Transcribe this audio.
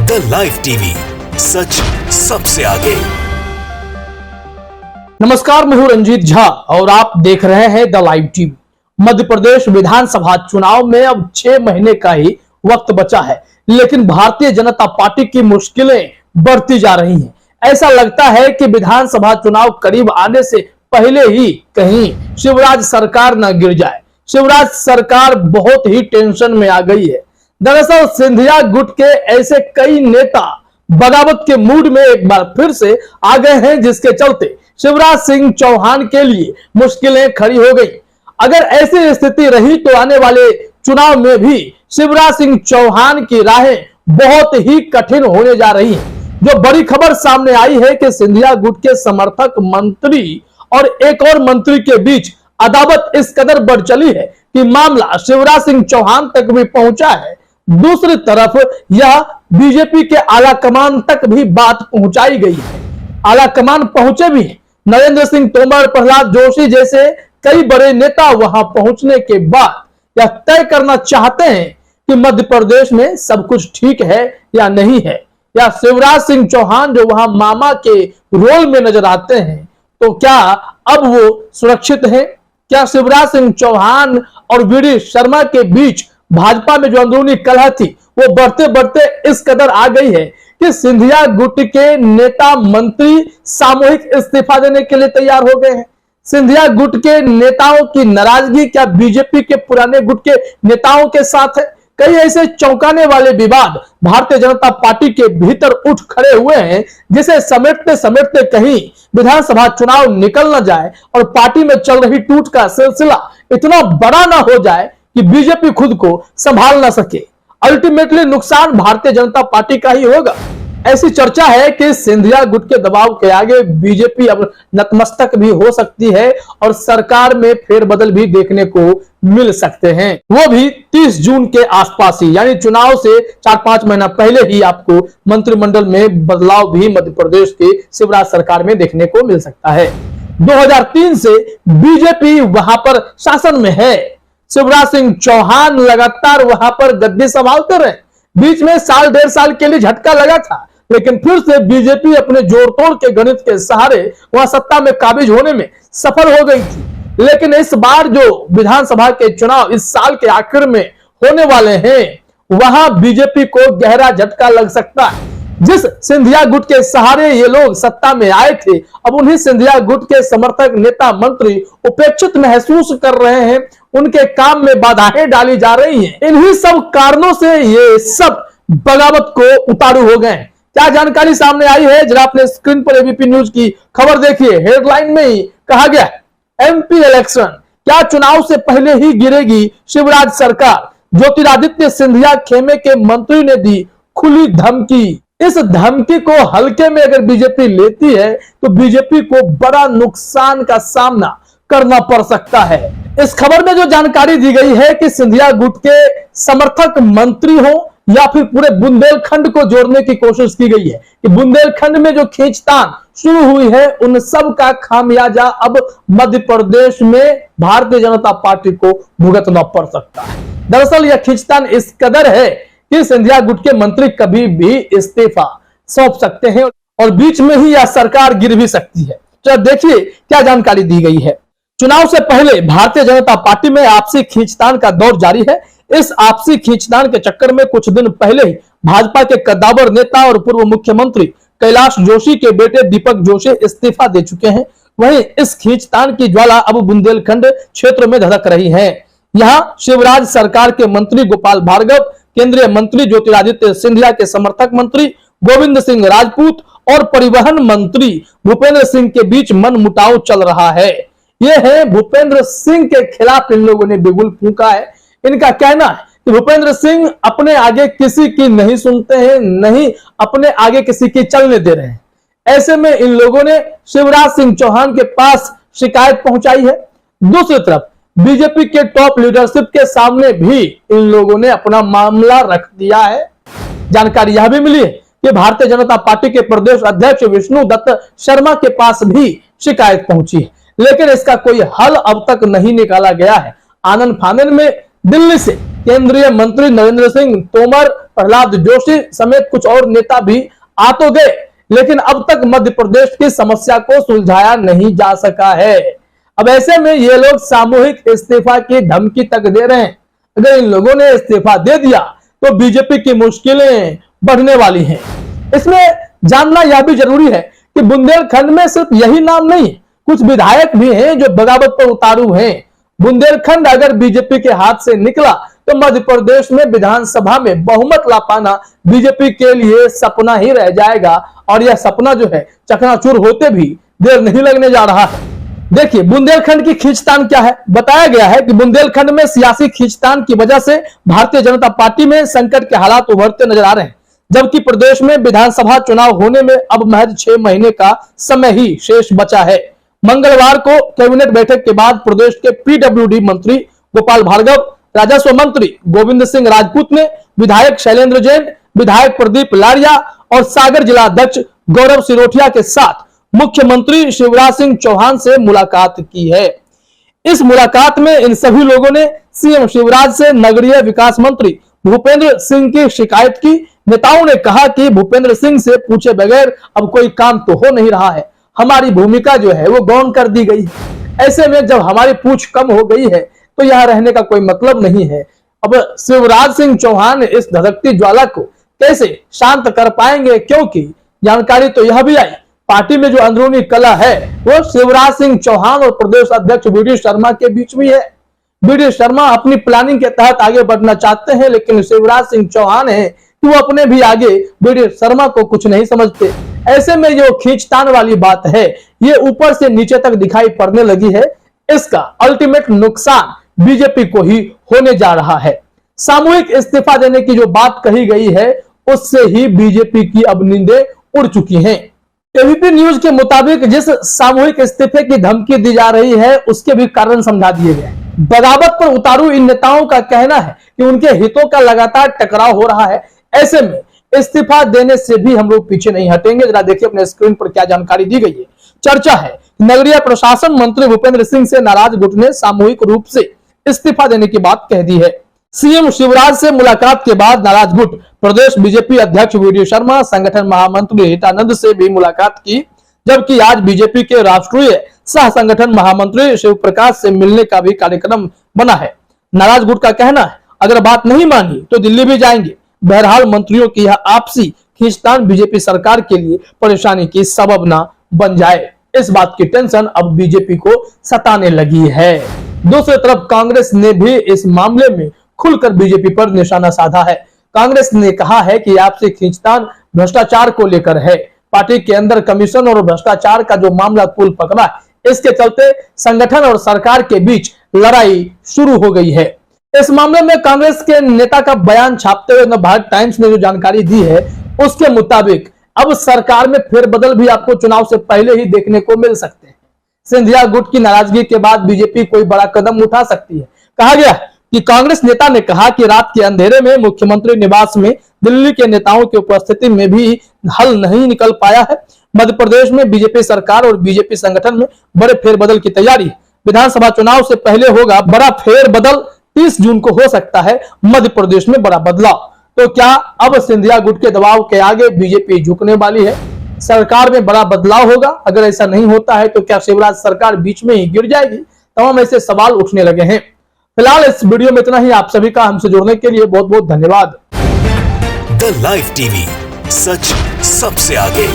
The live TV, सच सबसे आगे। नमस्कार, मैं हूं रंजीत झा और आप देख रहे हैं the live TV. Madhya Pradesh विधानसभा चुनाव में अब 6 महीने का ही वक्त बचा है, लेकिन भारतीय जनता पार्टी की मुश्किलें बढ़ती जा रही हैं। ऐसा लगता है कि विधानसभा चुनाव करीब आने से पहले ही कहीं शिवराज सरकार न गिर जाए। शिवराज सरकार बहुत ही टेंशन में आ गई है। दरअसल सिंधिया गुट के ऐसे कई नेता बगावत के मूड में एक बार फिर से आ गए हैं, जिसके चलते शिवराज सिंह चौहान के लिए मुश्किलें खड़ी हो गई। अगर ऐसी स्थिति रही तो आने वाले चुनाव में भी शिवराज सिंह चौहान की राहें बहुत ही कठिन होने जा रही हैं। जो बड़ी खबर सामने आई है कि सिंधिया गुट के समर्थक मंत्री और एक और मंत्री के बीच अदावत इस कदर बढ़ चली है कि मामला शिवराज सिंह चौहान तक भी पहुंचा है। दूसरी तरफ यह बीजेपी के आला कमान तक भी बात पहुंचाई गई है। आला कमान पहुंचे भी हैं। नरेंद्र सिंह तोमर, प्रहलाद जोशी जैसे कई बड़े नेता वहां पहुंचने के बाद यह तय करना चाहते हैं कि मध्य प्रदेश में सब कुछ ठीक है या नहीं है, या शिवराज सिंह चौहान जो वहां मामा के रोल में नजर आते हैं तो क्या अब वो सुरक्षित है। क्या शिवराज सिंह चौहान और वीडी शर्मा के बीच भाजपा में जो अंदरूनी कलह थी वो बढ़ते बढ़ते इस कदर आ गई है कि सिंधिया गुट के नेता मंत्री सामूहिक इस्तीफा देने के लिए तैयार हो गए हैं। सिंधिया गुट के नेताओं की नाराजगी क्या बीजेपी के पुराने गुट के नेताओं के साथ है। कई ऐसे चौंकाने वाले विवाद भारतीय जनता पार्टी के भीतर उठ खड़े हुए हैं, जिसे समेटते समेटते कहीं विधानसभा चुनाव निकल न जाए और पार्टी में चल रही टूट का सिलसिला इतना बड़ा ना हो जाए कि बीजेपी खुद को संभाल ना सके। अल्टीमेटली नुकसान भारतीय जनता पार्टी का ही होगा। ऐसी चर्चा है कि सिंधिया गुट के दबाव के आगे बीजेपी अब नतमस्तक भी हो सकती है और सरकार में फेरबदल भी देखने को मिल सकते हैं, वो भी 30 जून के आसपास ही, यानी चुनाव से 4-5 महीना पहले ही आपको मंत्रिमंडल में बदलाव भी मध्य प्रदेश के शिवराज सरकार में देखने को मिल सकता है। 2003 से बीजेपी वहां पर शासन में है। शिवराज सिंह चौहान लगातार वहां पर गद्दी संभालते रहे। बीच में 1.5 साल के लिए झटका लगा था, लेकिन फिर से बीजेपी अपने जोड़तोड़ के गणित के सहारे वहां सत्ता में काबिज होने में सफल हो गई थी। लेकिन इस बार जो विधानसभा के चुनाव इस साल के आखिर में होने वाले हैं, वहां बीजेपी को गहरा झटका लग सकता है। जिस सिंधिया गुट के सहारे ये लोग सत्ता में आए थे, अब उन्हीं सिंधिया गुट के समर्थक नेता मंत्री उपेक्षित महसूस कर रहे हैं। उनके काम में बाधाएं डाली जा रही हैं। इन्हीं सब कारणों से ये सब बगावत को उतारू हो गए। क्या जानकारी सामने आई है, जरा अपने स्क्रीन पर एबीपी न्यूज की खबर देखिए। हेडलाइन में ही कहा गया एमपी इलेक्शन, क्या चुनाव से पहले ही गिरेगी शिवराज सरकार। ज्योतिरादित्य सिंधिया खेमे के मंत्री ने दी खुली धमकी। इस धमकी को हल्के में अगर बीजेपी लेती है तो बीजेपी को बड़ा नुकसान का सामना करना पड़ सकता है। इस खबर में जो जानकारी दी गई है कि सिंधिया गुट के समर्थक मंत्री हो या फिर पूरे बुंदेलखंड को जोड़ने की कोशिश की गई है कि बुंदेलखंड में जो खींचतान शुरू हुई है उन सब का खामियाजा अब मध्य प्रदेश में भारतीय जनता पार्टी को भुगतना पड़ सकता है। दरअसल यह खींचतान इस कदर है कि सिंधिया गुट के मंत्री कभी भी इस्तीफा सौंप सकते हैं और बीच में ही यह सरकार गिर भी सकती है। तो देखिए क्या जानकारी दी गई है। चुनाव से पहले भारतीय जनता पार्टी में आपसी खींचतान का दौर जारी है। इस आपसी खींचतान के चक्कर में कुछ दिन पहले ही भाजपा के कद्दावर नेता और पूर्व मुख्यमंत्री कैलाश जोशी के बेटे दीपक जोशी इस्तीफा दे चुके हैं। वहीं इस खींचतान की ज्वाला अब बुंदेलखंड क्षेत्र में धधक रही है। यहाँ शिवराज सरकार के मंत्री गोपाल भार्गव, केंद्रीय मंत्री ज्योतिरादित्य सिंधिया के समर्थक मंत्री गोविंद सिंह राजपूत और परिवहन मंत्री भूपेंद्र सिंह के बीच मनमुटाव चल रहा है। ये है भूपेंद्र सिंह के खिलाफ इन लोगों ने बिगुल फूंका है। इनका कहना है कि भूपेंद्र सिंह अपने आगे किसी की नहीं सुनते हैं, नहीं अपने आगे किसी की चलने दे रहे हैं। ऐसे में इन लोगों ने शिवराज सिंह चौहान के पास शिकायत पहुंचाई है। दूसरी तरफ बीजेपी के टॉप लीडरशिप के सामने भी इन लोगों ने अपना मामला रख दिया है। जानकारी यह भी मिली है कि भारतीय जनता पार्टी के प्रदेश अध्यक्ष विष्णु दत्त शर्मा के पास भी शिकायत पहुंची है, लेकिन इसका कोई हल अब तक नहीं निकाला गया है। आनन फानन में दिल्ली से केंद्रीय मंत्री नरेंद्र सिंह तोमर, प्रहलाद जोशी समेत कुछ और नेता भी आ तो गए, लेकिन अब तक मध्य प्रदेश की समस्या को सुलझाया नहीं जा सका है। अब ऐसे में ये लोग सामूहिक इस्तीफा की धमकी तक दे रहे हैं। अगर इन लोगों ने इस्तीफा दे दिया तो बीजेपी की मुश्किलें बढ़ने वाली हैं। इसमें जानना यह भी जरूरी है कि बुंदेलखंड में सिर्फ यही नाम नहीं, कुछ विधायक भी हैं जो बगावत पर उतारू हैं। बुंदेलखंड अगर बीजेपी के हाथ से निकला तो मध्य प्रदेश में विधानसभा में बहुमत ला पाना बीजेपी के लिए सपना ही रह जाएगा, और यह सपना जो है चकनाचूर होते भी देर नहीं लगने जा रहा है। देखिए बुंदेलखंड की खींचतान क्या है। बताया गया है कि बुंदेलखंड में सियासी खींचतान की वजह से भारतीय जनता पार्टी में संकट के हालात उभरते नजर आ रहे हैं, जबकि प्रदेश में विधानसभा चुनाव होने में अब महज 6 महीने का समय ही शेष बचा है। मंगलवार को कैबिनेट बैठक के बाद प्रदेश के पीडब्ल्यूडी मंत्री गोपाल भार्गव, राजस्व मंत्री गोविंद सिंह राजपूत ने विधायक शैलेंद्र जैन, विधायक प्रदीप लारिया और सागर जिला अध्यक्ष गौरव सिरोठिया के साथ मुख्यमंत्री शिवराज सिंह चौहान से मुलाकात की है। इस मुलाकात में इन सभी लोगों ने सीएम शिवराज से नगरीय विकास मंत्री भूपेंद्र सिंह की शिकायत की। नेताओं ने कहा कि भूपेंद्र सिंह से पूछे बगैर अब कोई काम तो हो नहीं रहा है, हमारी भूमिका जो है वो गौण कर दी गई है। ऐसे में जब हमारी पूछ कम हो गई है तो यहाँ रहने का कोई मतलब नहीं है। अब शिवराज सिंह चौहान इस धधकती ज्वाला को कैसे शांत कर पाएंगे, क्योंकि जानकारी तो यह भी आई पार्टी में जो अंदरूनी कलह है वो शिवराज सिंह चौहान और प्रदेश अध्यक्ष वीडी शर्मा के बीच में है। वीडी शर्मा अपनी प्लानिंग के तहत आगे बढ़ना चाहते हैं, लेकिन शिवराज सिंह चौहान है कि वो अपने भी आगे वीडी शर्मा को कुछ नहीं समझते। ऐसे में जो खींचतान वाली बात है ये ऊपर से नीचे तक दिखाई पड़ने लगी है। इसका अल्टीमेट नुकसान बीजेपी को ही होने जा रहा है। सामूहिक इस्तीफा देने की जो बात कही गई है उससे ही बीजेपी की अब नींदें उड़ चुकी हैं। एबीपी न्यूज के मुताबिक जिस सामूहिक इस्तीफे की धमकी दी जा रही है उसके भी कारण समझा दिए गए। बगावत पर उतारू इन नेताओं का कहना है कि उनके हितों का लगातार टकराव हो रहा है। ऐसे में इस्तीफा देने से भी हम लोग पीछे नहीं हटेंगे। जरा देखिए अपने स्क्रीन पर क्या जानकारी दी गई है। चर्चा है नगरीय प्रशासन मंत्री भूपेंद्र सिंह से नाराज गुट ने सामूहिक रूप से इस्तीफा देने की बात कह दी है। सीएम शिवराज से मुलाकात के बाद नाराज गुट प्रदेश बीजेपी अध्यक्ष वीडी शर्मा, संगठन महामंत्री हितानंद से भी मुलाकात की, जबकि आज बीजेपी के राष्ट्रीय सह संगठन महामंत्री शिव प्रकाश से मिलने का भी कार्यक्रम बना है। नाराज गुट का कहना है अगर बात नहीं मानी तो दिल्ली भी जाएंगे। बहरहाल मंत्रियों की यह आपसी खींचतान बीजेपी सरकार के लिए परेशानी की सबब न बन जाए, इस बात की टेंशन अब बीजेपी को सताने लगी है। दूसरी तरफ कांग्रेस ने भी इस मामले में खुलकर बीजेपी पर निशाना साधा है। कांग्रेस ने कहा है कि आपसी खींचतान भ्रष्टाचार को लेकर है। पार्टी के अंदर कमीशन और भ्रष्टाचार का जो मामला तूल पकड़ा है, इसके चलते संगठन और सरकार के बीच लड़ाई शुरू हो गई है। इस मामले में कांग्रेस के नेता का बयान छापते हुए नवभारत टाइम्स ने जो जानकारी दी है उसके मुताबिक अब सरकार में फेरबदल भी आपको चुनाव से पहले ही देखने को मिल सकते हैं। सिंधिया गुट की नाराजगी के बाद बीजेपी कोई बड़ा कदम उठा सकती है। कहा गया कि कांग्रेस नेता ने कहा कि रात के अंधेरे में मुख्यमंत्री निवास में दिल्ली के नेताओं की उपस्थिति में भी हल नहीं निकल पाया है। मध्य प्रदेश में बीजेपी सरकार और बीजेपी संगठन में बड़े फेरबदल की तैयारी है। विधानसभा चुनाव से पहले होगा बड़ा फेरबदल। 30 जून को हो सकता है मध्य प्रदेश में बड़ा बदलाव। तो क्या अब सिंधिया गुट के दबाव के आगे बीजेपी झुकने वाली है? सरकार में बड़ा बदलाव होगा? अगर ऐसा नहीं होता है तो क्या शिवराज सरकार बीच में ही गिर जाएगी? तमाम ऐसे सवाल उठने लगे हैं। फिलहाल इस वीडियो में इतना ही। आप सभी का हमसे जुड़ने के लिए बहुत बहुत धन्यवाद। द लाइव टीवी, सच सबसे आगे।